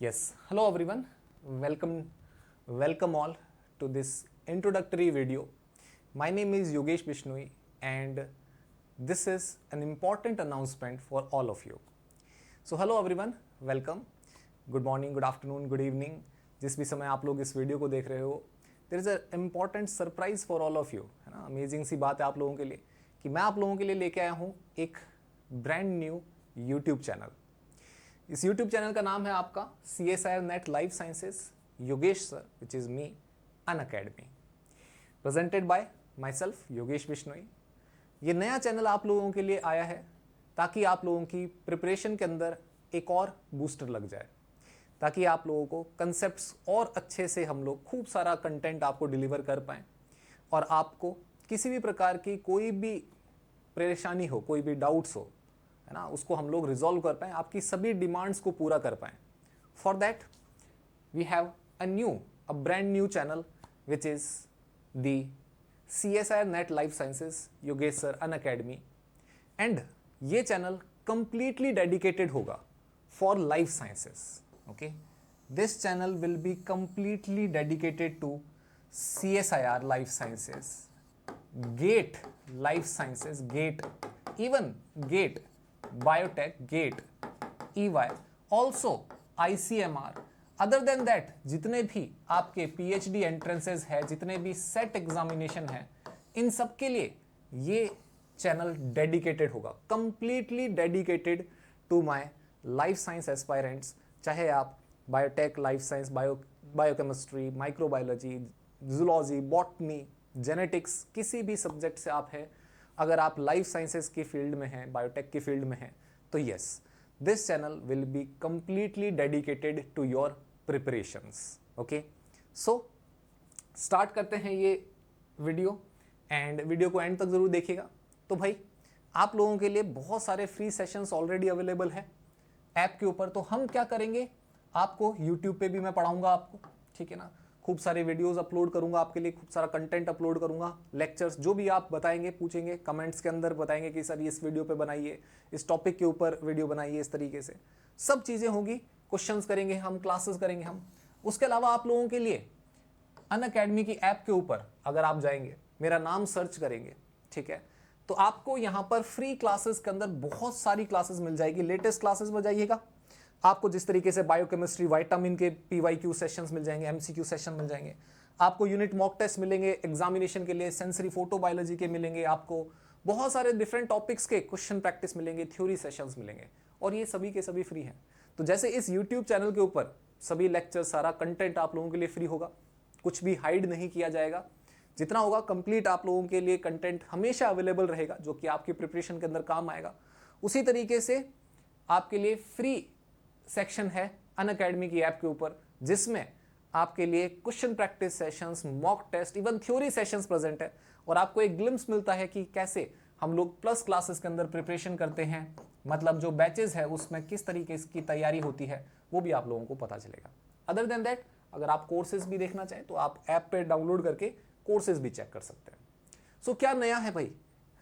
Yes, hello everyone. Welcome all to this introductory video. My name is Yogesh Bishnoi and this is an important announcement for all of you. So hello everyone, welcome. Good morning, good afternoon, good evening. जिस भी समय आप लोग इस video को देख रहे हो, there is an important surprise for all of you. है ना, अमेजिंग सी बात है आप लोगों के लिए कि मैं आप लोगों के लिए लेके आया हूँ एक ब्रांड न्यू यूट्यूब चैनल. इस YouTube चैनल का नाम है आपका CSIR NET life sciences Yogesh sir which is me Unacademy, presented by my self Yogesh Bishnoi. ये नया चैनल आप लोगों के लिए आया है ताकि आप लोगों की प्रिपरेशन के अंदर एक और बूस्टर लग जाए, ताकि आप लोगों को कंसेप्ट्स और अच्छे से हम लोग खूब सारा कंटेंट आपको डिलीवर कर पाएँ और आपको किसी भी प्रकार की कोई भी परेशानी हो, कोई भी डाउट्स हो, है ना, उसको हम लोग रिजॉल्व कर पाएँ, आपकी सभी डिमांड्स को पूरा कर पाएँ. For that we have a brand new channel which is the CSIR NET life sciences Yogesh sir Unacademy. And ये चैनल कंप्लीटली डेडिकेटेड होगा for life sciences. Okay, this channel will be completely dedicated to CSIR life sciences, GATE life sciences, GATE, even GATE Biotech, GATE, EY, also ICMR. Other than that जितने भी आपके PhD entrances है, जितने भी set examination है, इन सब के लिए ये चैनल डेडिकेटेड होगा, completely dedicated to my life science aspirants. चाहे आप biotech, life science, biochemistry, microbiology, zoology, botany, genetics, किसी भी सब्जेक्ट से आप हैं, अगर आप लाइफ साइंसेस की फील्ड में हैं, बायोटेक की फील्ड में हैं, तो yes, this channel will be completely dedicated to your preparations. Okay, so start करते हैं ये वीडियो एंड वीडियो को एंड तक ज़रूर देखिएगा. तो भाई आप लोगों के लिए बहुत सारे फ्री सेशंस ऑलरेडी अवेलेबल है ऐप के ऊपर. तो हम क्या करेंगे, आपको यूट्यूब पे भी मैं पढ़ाऊंगा आपको, ठीक है ना, खूब सारे वीडियोस अपलोड करूंगा आपके लिए, खूब सारा कंटेंट अपलोड करूंगा, लेक्चर्स जो भी आप बताएंगे, पूछेंगे कमेंट्स के अंदर, बताएंगे कि सर इस वीडियो पे बनाइए, इस टॉपिक के ऊपर वीडियो बनाइए, इस तरीके से सब चीज़ें होगी. क्वेश्चंस करेंगे हम, क्लासेस करेंगे हम. उसके अलावा आप लोगों के लिए अनअकैडमी की ऐप के ऊपर अगर आप जाएंगे, मेरा नाम सर्च करेंगे, ठीक है, तो आपको यहाँ पर फ्री क्लासेस के अंदर बहुत सारी क्लासेस मिल जाएगी. लेटेस्ट क्लासेस में जाइएगा, आपको जिस तरीके से बायोकेमिस्ट्री, विटामिन के PYQ सेशंस मिल जाएंगे, MCQ सेशन मिल जाएंगे, आपको यूनिट मॉक टेस्ट मिलेंगे एग्जामिनेशन के लिए, सेंसरी फोटोबायोलॉजी के मिलेंगे, आपको बहुत सारे डिफरेंट टॉपिक्स के क्वेश्चन प्रैक्टिस मिलेंगे, थ्योरी सेशंस मिलेंगे, और ये सभी के सभी फ्री हैं. तो जैसे इस यूट्यूब चैनल के ऊपर सभी लेक्चर, सारा कंटेंट आप लोगों के लिए फ्री होगा, कुछ भी हाइड नहीं किया जाएगा, जितना होगा कंप्लीट आप लोगों के लिए कंटेंट हमेशा अवेलेबल रहेगा जो कि आपकी प्रिपरेशन के अंदर काम आएगा. उसी तरीके से आपके लिए फ्री सेक्शन है अनअकैडमी की ऐप के ऊपर, जिसमें आपके लिए question practice sessions, mock test, even theory sessions present है, और आपको एक ग्लिम्स मिलता है कि कैसे हम लोग प्लस क्लासेस के अंदर प्रिपरेशन करते हैं, मतलब जो बैचेस है उसमें किस तरीके की तैयारी होती है, वो भी आप लोगों को पता चलेगा. अदर देन दैट अगर आप कोर्सेज भी देखना चाहें तो आप ऐप पे डाउनलोड करके कोर्सेज भी चेक कर सकते हैं. सो क्या नया है भाई,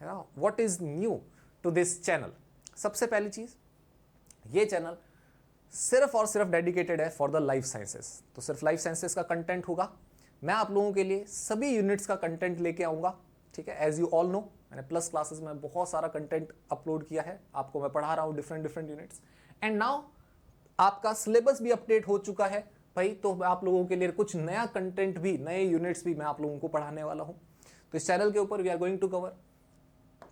है ना, what is new to this channel. सबसे पहली चीज, ये चैनल सिर्फ और सिर्फ डेडिकेटेड है फॉर द लाइफ साइंसेस. तो सिर्फ लाइफ साइंसेस का कंटेंट होगा. मैं आप लोगों के लिए सभी यूनिट्स का कंटेंट लेके आऊँगा, ठीक है. एज यू ऑल नो, मैंने प्लस क्लासेस में बहुत सारा कंटेंट अपलोड किया है, आपको मैं पढ़ा रहा हूँ डिफरेंट यूनिट्स. एंड नाउ आपका सिलेबस भी अपडेट हो चुका है भाई, तो आप लोगों के लिए कुछ नया कंटेंट भी, नए यूनिट्स भी मैं आप लोगों को पढ़ाने वाला हूँ. तो इस चैनल के ऊपर we are going to cover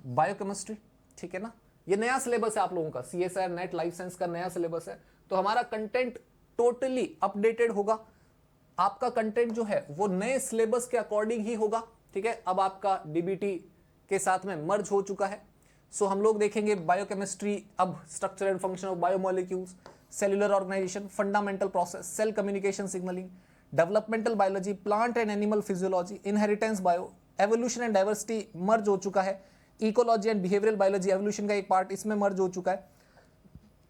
biochemistry, ठीक है ना. ये नया सिलेबस है आप लोगों का, CSIR नेट लाइफ साइंस का नया सिलेबस है, तो हमारा कंटेंट टोटली अपडेटेड होगा. आपका कंटेंट जो है वो नए सिलेबस के अकॉर्डिंग ही होगा, ठीक है. अब आपका DBT के साथ में मर्ज हो चुका है. सो हम लोग देखेंगे बायोकेमिस्ट्री, अब structure and function of biomolecules, cellular organisation, fundamental process, cell communication signalling, developmental biology, plant and animal physiology, inheritance bio, evolution and diversity merge हो चुका है. Ecology and behavioural biology, evolution का एक पार्ट इसमें merge हो चुका है.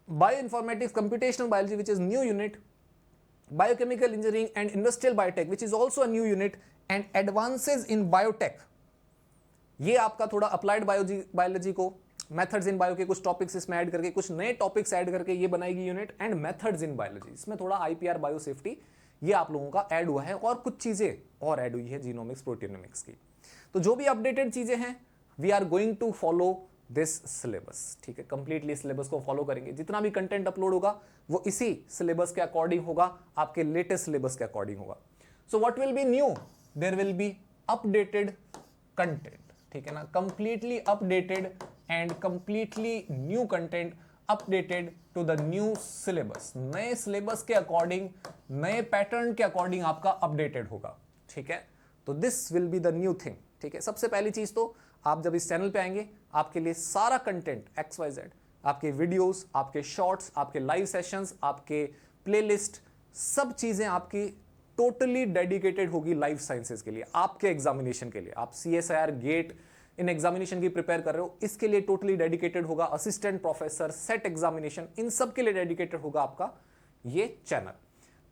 Bioinformatics, computational biology which is new unit, biochemical engineering and industrial biotech which is also a new unit, and advances in biotech, ये आपका थोड़ा अप्लाइड बायोलॉजी को मेथड्स इन बायो के कुछ टॉपिक्स इसमें ऐड करके, कुछ नए टॉपिक्स ऐड करके ये बनाएगी unit, and methods in biology, इसमें थोड़ा आईपीआर बायो सेफ्टी ये आप लोगों का ऐड हुआ है, और कुछ चीजें और ऐड हुई है जीनोमिक्स प्रोटियोमिक्स की। तो जो भी अपडेटेड चीजें हैं we are going to follow this syllabus, ठीक है, कंप्लीटली सिलेबस को फॉलो करेंगे। जितना भी कंटेंट अपलोड होगा वो इसी सिलेबस के अकॉर्डिंग होगा, आपके लेटेस्ट सिलेबस के अकॉर्डिंग होगा। So what will be new, there will be updated content, ठीक है ना, completely updated and completely new content updated to the new syllabus, नए सिलेबस के अकॉर्डिंग, नए पैटर्न के अकॉर्डिंग आपका अपडेटेड होगा, ठीक है। तो this will be the new thing, ठीक है। सबसे पहली चीज तो आप जब इस चैनल पे आएंगे आपके लिए सारा कंटेंट XYZ, आपके वीडियोस, आपके शॉर्ट्स, आपके लाइव सेशंस, आपके प्लेलिस्ट, सब चीजें आपकी टोटली डेडिकेटेड होगी लाइफ साइंसेस के लिए, आपके एग्जामिनेशन के लिए। आप CSIR गेट इन एग्जामिनेशन की प्रिपेयर कर रहे हो, इसके लिए टोटली डेडिकेटेड होगा। असिस्टेंट प्रोफेसर, सेट एग्जामिनेशन, इन सब के लिए डेडिकेटेड होगा आपका ये चैनल।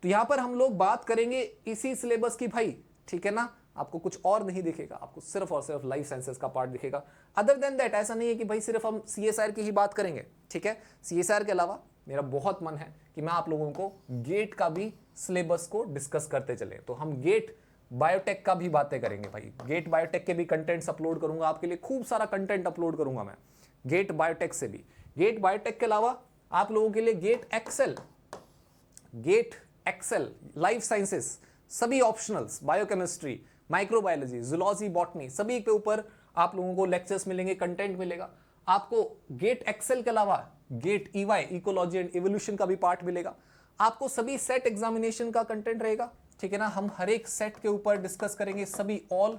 तो यहां पर हम लोग बात करेंगे इसी सिलेबस की भाई, ठीक है ना, आपको कुछ और नहीं दिखेगा, आपको सिर्फ और सिर्फ लाइफ साइंसेस का पार्ट दिखेगा। अदर देन दैट ऐसा नहीं है कि भाई सिर्फ हम CSIR की ही बात करेंगे, ठीक है। CSIR के अलावा मेरा बहुत मन है कि मैं आप लोगों को गेट का भी सिलेबस को डिस्कस करते चले। तो हम गेट बायोटेक का भी बातें करेंगे भाई, गेट बायोटेक के भी कंटेंट्स अपलोड करूंगा आपके लिए, खूब सारा कंटेंट अपलोड करूंगा मैं गेट बायोटेक से भी। गेट बायोटेक के अलावा आप लोगों के लिए गेट एक्सेल, लाइफ साइंसेस, सभी optionals, biochemistry, microbiology, zoology, botany, सभी के ऊपर आप लोगों को लेक्चर्स मिलेंगे, कंटेंट मिलेगा आपको। गेट एक्सेल के अलावा GATE EY, ecology and evolution का भी पार्ट मिलेगा आपको। सभी सेट एग्जामिनेशन का कंटेंट रहेगा, ठीक है ना। हम हर एक सेट के ऊपर डिस्कस करेंगे, सभी all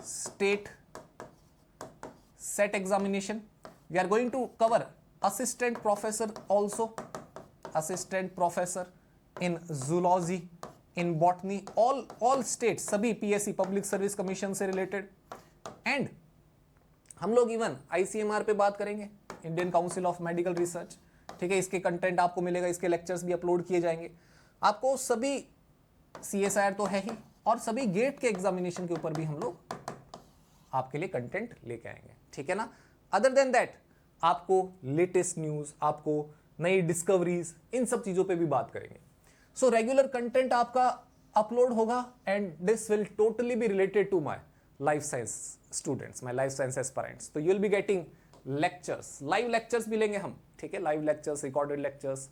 state set examination. We are going to cover assistant professor also, assistant professor in zoology, in botany, all state, सभी PSC पब्लिक सर्विस कमीशन से रिलेटेड। एंड हम लोग इवन ICMR पे बात करेंगे, Indian council of medical research, ठीक है, इसके कंटेंट आपको मिलेगा, इसके लेक्चर्स भी अपलोड किए जाएंगे आपको। सभी CSIR तो है ही, और सभी गेट के एग्जामिनेशन के ऊपर भी हम लोग आपके लिए कंटेंट लेके आएंगे, ठीक है ना। अदर देन दैट आपको लेटेस्ट न्यूज, आपको नई डिस्कवरीज, इन सब चीजों पे भी बात करेंगे। सो रेगुलर कंटेंट आपका अपलोड होगा, and this will totally be related to my life science students, my life science aspirants. तो you will be getting lectures, live lectures भी लेंगे हम, ठीक है, live lectures, recorded lectures,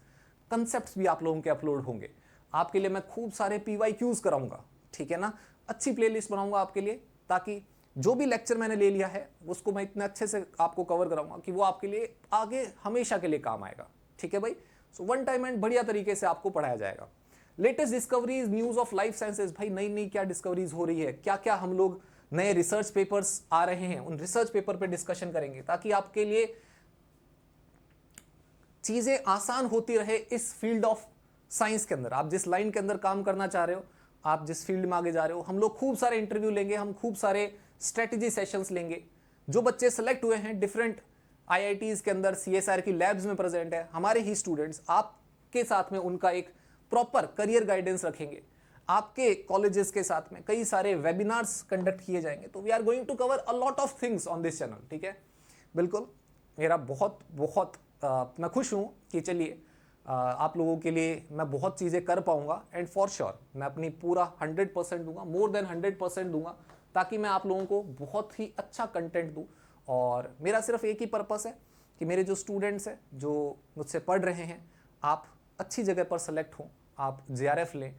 concepts भी आप लोगों के अपलोड होंगे। आपके लिए मैं खूब सारे PYQs कराऊंगा, ठीक है ना, अच्छी प्लेलिस्ट बनाऊंगा आपके लिए, ताकि जो भी लेक्चर मैंने ले लिया है उसको मैं इतने अच्छे से आपको कवर कराऊंगा कि वो आपके लिए आगे हमेशा के लिए काम आएगा, ठीक है भाई। सो वन टाइम एंड बढ़िया तरीके से आपको पढ़ाया जाएगा। Latest discoveries, news of life sciences, भाई नई नई क्या डिस्कवरीज हो रही है, क्या क्या हम लोग नए रिसर्च पेपर्स आ रहे हैं, उन रिसर्च पेपर पे डिस्कशन करेंगे, ताकि आपके लिए चीजें आसान होती रहे इस फील्ड ऑफ साइंस के अंदर। आप जिस लाइन के अंदर काम करना चाह रहे हो, आप जिस फील्ड में आगे जा रहे हो, हम लोग खूब सारे इंटरव्यू लेंगे, हम खूब सारे स्ट्रेटेजी सेशंस लेंगे। जो बच्चे सेलेक्ट हुए हैं डिफरेंट IITs के अंदर, CSIR की लैब्स में प्रेजेंट है, हमारे ही स्टूडेंट्स, आपके साथ में उनका एक प्रॉपर करियर गाइडेंस रखेंगे। आपके कॉलेजेस के साथ में कई सारे वेबिनार्स कंडक्ट किए जाएंगे। तो we are going to cover a lot of things on this channel, ठीक है। बिल्कुल मेरा बहुत मैं खुश हूँ कि चलिए आप लोगों के लिए मैं बहुत चीज़ें कर पाऊंगा, एंड फॉर श्योर मैं अपनी पूरा 100% दूंगा, मोर देन 100% दूंगा, ताकि मैं आप लोगों को बहुत ही अच्छा कंटेंट दूं। और मेरा सिर्फ एक ही पर्पस है कि मेरे जो स्टूडेंट्स हैं, जो मुझसे पढ़ रहे हैं, आप अच्छी जगह पर सेलेक्ट हों, आप JRF लें,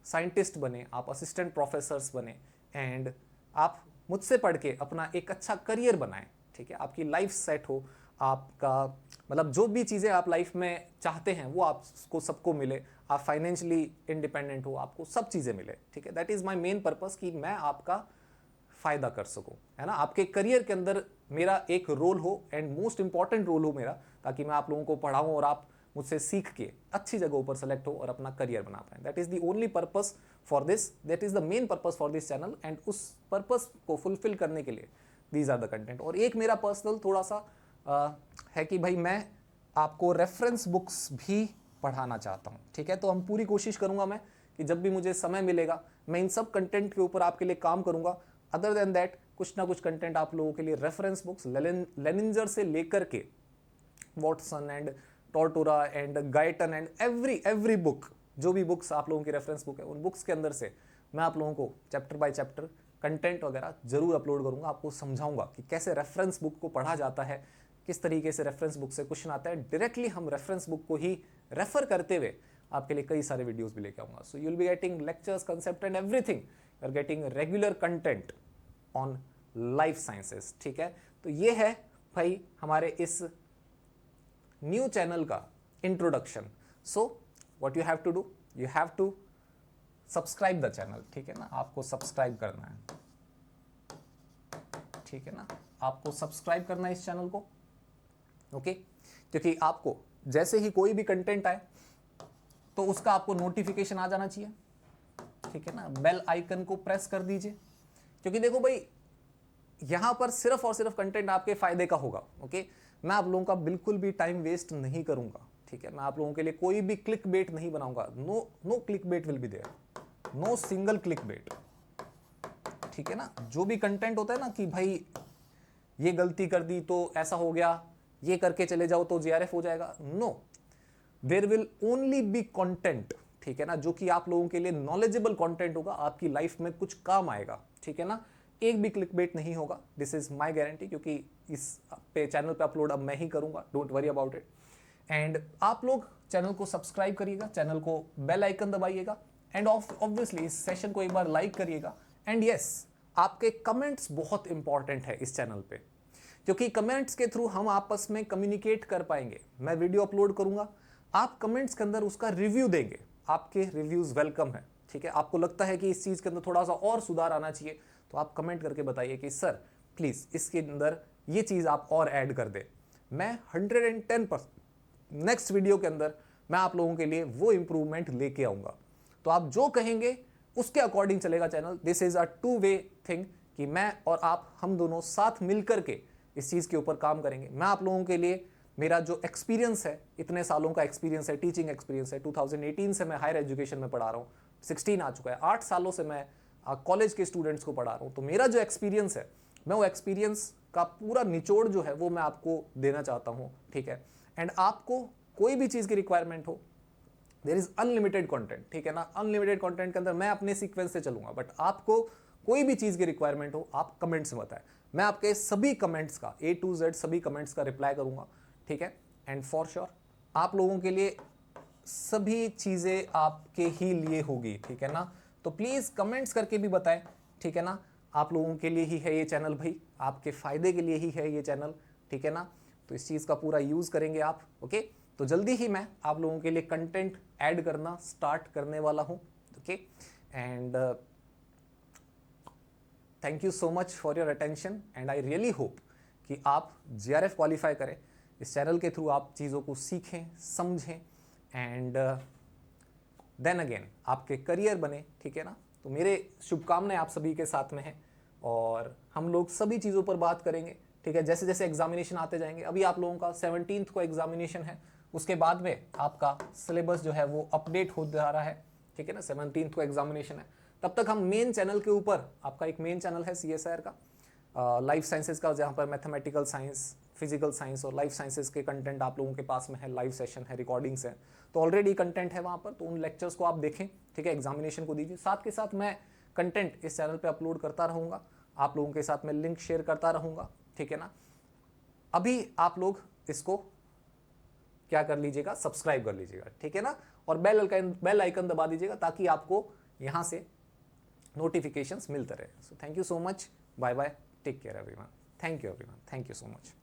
साइंटिस्ट बने, आप असिस्टेंट प्रोफेसर्स बने, एंड आप मुझसे पढ़ के अपना एक अच्छा करियर बनाएं, ठीक है। आपकी लाइफ सेट हो, आपका मतलब जो भी चीज़ें आप लाइफ में चाहते हैं वो आपको सबको मिले, आप फाइनेंशियली इंडिपेंडेंट हो, आपको सब चीज़ें मिले, ठीक है। That is my main purpose, कि मैं आपका फ़ायदा कर सकूं, है ना। आपके करियर के अंदर मेरा एक रोल हो, एंड मोस्ट इंपॉर्टेंट रोल हो मेरा, ताकि मैं आप लोगों को पढ़ाऊं और आप मुझसे सीख के अच्छी जगहों पर सेलेक्ट हो और अपना करियर बना पाए। That is the only purpose for this, that is the main purpose for this channel, and उस पर्पस को फुलफिल करने के लिए दीज आर द कंटेंट। और एक मेरा पर्सनल थोड़ा सा है कि भाई मैं आपको रेफरेंस बुक्स भी पढ़ाना चाहता हूँ, ठीक है। तो हम पूरी कोशिश करूँगा मैं कि जब भी मुझे समय मिलेगा मैं इन सब कंटेंट के ऊपर आपके लिए काम करूँगा। अदर देन दैट कुछ ना कुछ कंटेंट आप लोगों के लिए रेफरेंस बुक्स लेनिंजर से लेकर के Watson and Tortora and Guyton and every book, जो भी बुक्स आप लोगों की रेफरेंस बुक है, उन बुक्स के अंदर से मैं आप लोगों को चैप्टर बाय चैप्टर कंटेंट वगैरह जरूर अपलोड करूंगा। आपको समझाऊंगा कि कैसे रेफरेंस बुक को पढ़ा जाता है, किस तरीके से रेफरेंस बुक से क्वेश्चन आता है। डायरेक्टली हम रेफरेंस बुक को ही रेफर करते हुए आपके लिए कई सारे वीडियोस भी लेके आऊंगा। So you will be getting lectures, concept and everything. You are getting regular content on life sciences. ठीक है, तो ये है भाई हमारे इस न्यू चैनल का introduction. So what you have to do, you have to subscribe the channel. ठीक है ना, आपको सब्सक्राइब करना है। ठीक है ना, आपको सब्सक्राइब करना है इस चैनल को। ओके, क्योंकि आपको जैसे ही कोई भी कंटेंट आए तो उसका आपको नोटिफिकेशन आ जाना चाहिए। ठीक है ना, बेल आइकन को प्रेस कर दीजिए, क्योंकि देखो भाई यहां पर सिर्फ और सिर्फ कंटेंट आपके फायदे का होगा। ओके, मैं आप लोगों का बिल्कुल भी टाइम वेस्ट नहीं करूंगा। ठीक है, मैं आप लोगों के लिए कोई भी क्लिक बेट नहीं बनाऊंगा। No click bait will be there, no single click bait. ठीक है ना, जो भी कंटेंट होता है ना कि भाई ये गलती कर दी तो ऐसा हो गया, ये करके चले जाओ तो JRF हो जाएगा, no, there will only be content. ठीक है ना, जो कि आप लोगों के लिए नॉलेजेबल कंटेंट होगा, आपकी लाइफ में कुछ काम आएगा। ठीक है ना, एक भी क्लिक बेट नहीं होगा, दिस इज माई गारंटी, क्योंकि इस पे चैनल पे अपलोड अब मैं ही करूंगा, don't worry about it. And आप लोग चैनल को सब्सक्राइब करिएगा, चैनल को बेल आइकन दबाइएगा, एंड ऑब्वियसली इस सेशन को एक बार लाइक करिएगा। एंड यस, आपके कमेंट्स बहुत इंपॉर्टेंट है इस चैनल पे, क्योंकि कमेंट्स के थ्रू हम आपस में कम्युनिकेट कर पाएंगे। मैं वीडियो अपलोड करूंगा, आप कमेंट्स के अंदर उसका रिव्यू देंगे, आपके रिव्यूज वेलकम है। ठीक है, आपको लगता है कि इस चीज के अंदर थोड़ा सा और सुधार आना चाहिए, तो आप कमेंट करके बताइए कि सर प्लीज इसके अंदर ये चीज आप और ऐड कर दे। मैं 110% नेक्स्ट वीडियो के अंदर मैं आप लोगों के लिए वो इंप्रूवमेंट लेके आऊंगा। तो आप जो कहेंगे उसके अकॉर्डिंग चलेगा channel. This is a two way thing, कि मैं और आप, हम दोनों साथ मिलकर के इस चीज के ऊपर काम करेंगे। मैं आप लोगों के लिए, मेरा जो एक्सपीरियंस है, इतने सालों का एक्सपीरियंस है, टीचिंग एक्सपीरियंस है, 2018 से मैं हायर एजुकेशन में पढ़ा रहा हूँ, 16 आ चुका है, 8 सालों से मैं कॉलेज के स्टूडेंट्स को पढ़ा रहा हूँ। तो मेरा जो एक्सपीरियंस है, मैं वो एक्सपीरियंस का पूरा निचोड़ जो है वो मैं आपको देना चाहता हूँ। ठीक है, एंड आपको कोई भी चीज़ की रिक्वायरमेंट हो, देयर इज अनलिमिटेड कंटेंट। ठीक है ना, अनलिमिटेड कंटेंट के अंदर मैं अपने सीक्वेंस से चलूंगा, बट आपको कोई भी चीज़ की रिक्वायरमेंट हो, आप कमेंट्स में बताएं, मैं आपके सभी कमेंट्स का A to Z सभी कमेंट्स का रिप्लाई करूंगा। ठीक है, एंड फॉर श्योर आप लोगों के लिए सभी चीज़ें आपके ही लिए होगी। ठीक है ना, तो प्लीज़ कमेंट्स करके भी बताएं। ठीक है ना, आप लोगों के लिए ही है ये चैनल भाई, आपके फ़ायदे के लिए ही है ये चैनल। ठीक है ना, तो इस चीज़ का पूरा यूज़ करेंगे आप। ओके, तो जल्दी ही मैं आप लोगों के लिए कंटेंट ऐड करना स्टार्ट करने वाला हूँ। Okay, and thank you so much for your attention, and I really hope कि आप JRF क्वालिफाई करें। इस चैनल के थ्रू आप चीज़ों को सीखें, समझें, एंड देन अगेन आपके करियर बने। ठीक है ना, तो मेरे शुभकामनाएं आप सभी के साथ में हैं, और हम लोग सभी चीज़ों पर बात करेंगे। ठीक है, जैसे जैसे एग्जामिनेशन आते जाएंगे, अभी आप लोगों का 17th को एग्जामिनेशन है, उसके बाद में आपका सिलेबस जो है वो अपडेट हो जा रहा है। ठीक है ना, 17th को एग्जामिनेशन है, तब तक हम मेन चैनल के ऊपर, आपका एक मेन चैनल है CSIR का, लाइफ साइंसेज का, जहाँ पर मैथमेटिकल साइंस, फिजिकल साइंस और लाइफ साइंसेज के कंटेंट आप लोगों के पास में है, लाइव सेशन है, रिकॉर्डिंग्स है, तो ऑलरेडी कंटेंट है वहाँ पर, तो उन लेक्चर्स को आप देखें। ठीक है, एग्जामिनेशन को दीजिए, साथ के साथ मैं कंटेंट इस चैनल पे अपलोड करता रहूँगा, आप लोगों के साथ में लिंक शेयर करता रहूँगा। ठीक है ना, अभी आप लोग इसको क्या कर लीजिएगा, सब्सक्राइब कर लीजिएगा। ठीक है ना, और बेल आइकन दबा दीजिएगा, ताकि आपको यहाँ से नोटिफिकेशंस मिलते रहे। So thank you so much, bye bye, take care everyone, thank you everyone, thank you so much.